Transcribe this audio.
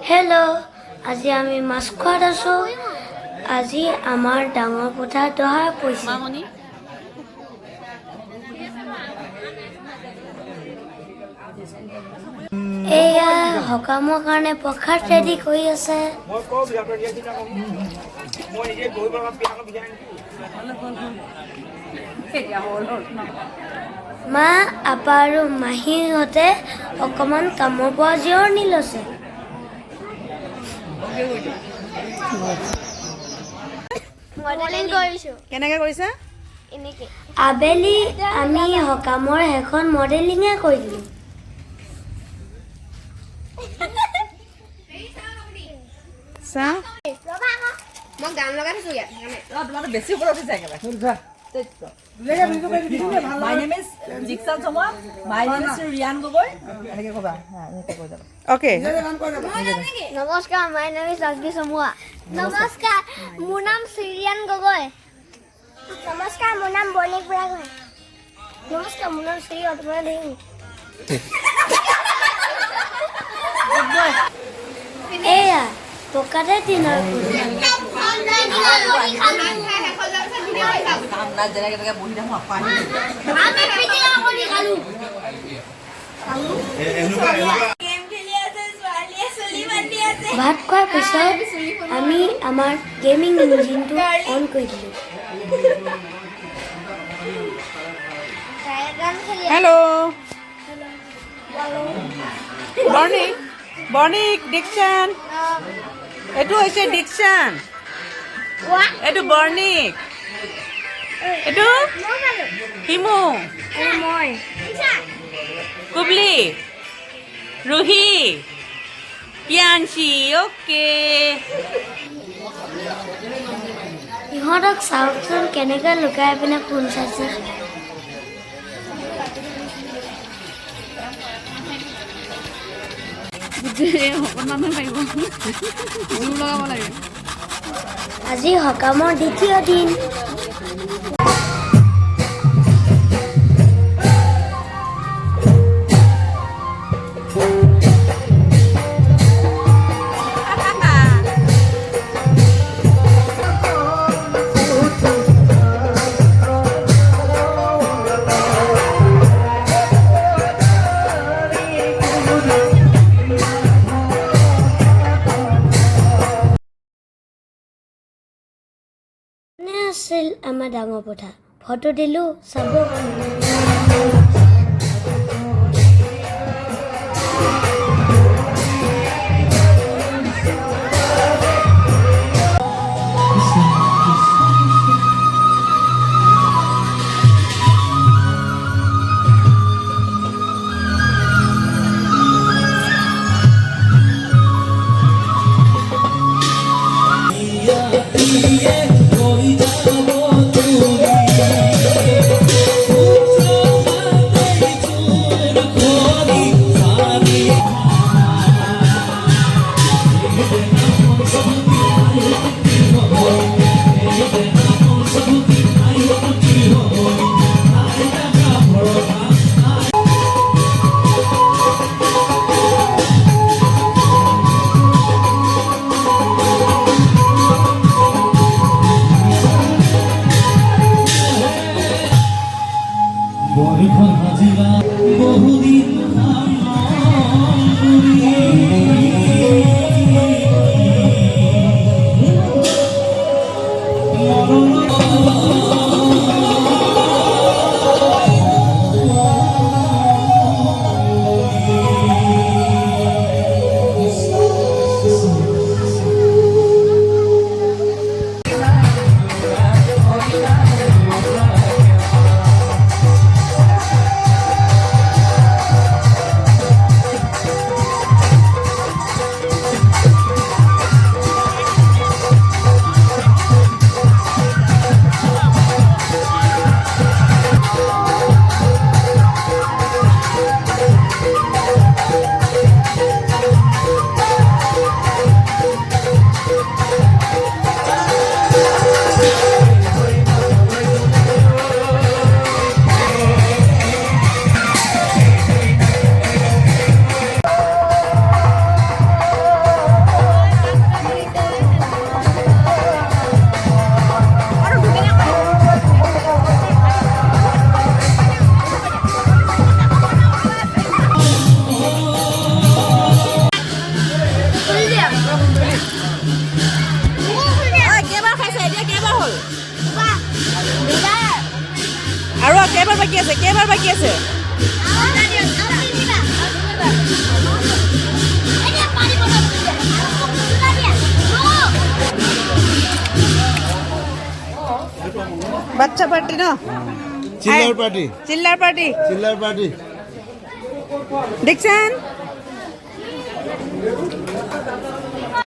Hello' আজি আমি মাছ খোৱাত আছোঁ। আজি আমাৰ ডাঙৰ পথাৰ দহা পৰিছে। এয়া সকামৰ কাৰণে প্ৰসাদ ৰেডি কৰি আছে। মা, আপা আৰু মাহীহঁতে অকণমান কামৰ পৰা জিৰণি লৈছে। কেনেকে কৰিছা? আবেলি আমি সকামৰ এখন মডেলিঙে কৰি দিলোঁ। চাহ মই গান লগাই থৈছো ইয়াত বেছি ওপৰত উঠিছে একেবাৰে। My name is Jigsaw Choma. My name is Rian Gogoi. Okay. নমস্কাৰ মাই নাম ইজ ৰাজবি চমুৱা নমস্কাৰ মোৰ নাম শ্ৰীয়ান গগৈ নমস্কাৰ মোৰ নাম বৰ্ণিক বুঢ়াগোহাঁই নমস্কাৰ মোৰ নাম শ্ৰী অতমৰা দেহি এয়া পকাতে দিনৰ ভাত খোৱাৰ পিছত আমি আমাৰ গেমিং ইঞ্জিনটো অন কৰি দিলোঁ। Hello. Morning. Morning, Dixon. Etu hoise Dixon. Etu Bornik. Etu Himu. মই Kubli. Ruhi. Pianchi. Okay. ইহঁতক চাওকচোন কেনেকৈ লুকাই পিনে ফোন চাইছে। আজি সকামৰ দ্বিতীয় দিন। আছিল আমাৰ ডাঙৰ পথাৰ ফটো দিলোঁ চাব। কেইবাৰ বাকী আছে কেইবাৰ বাকী আছে বাচ্চা পাৰ্টি না Chhillar party Chhillar party Chhillar party দেখছেন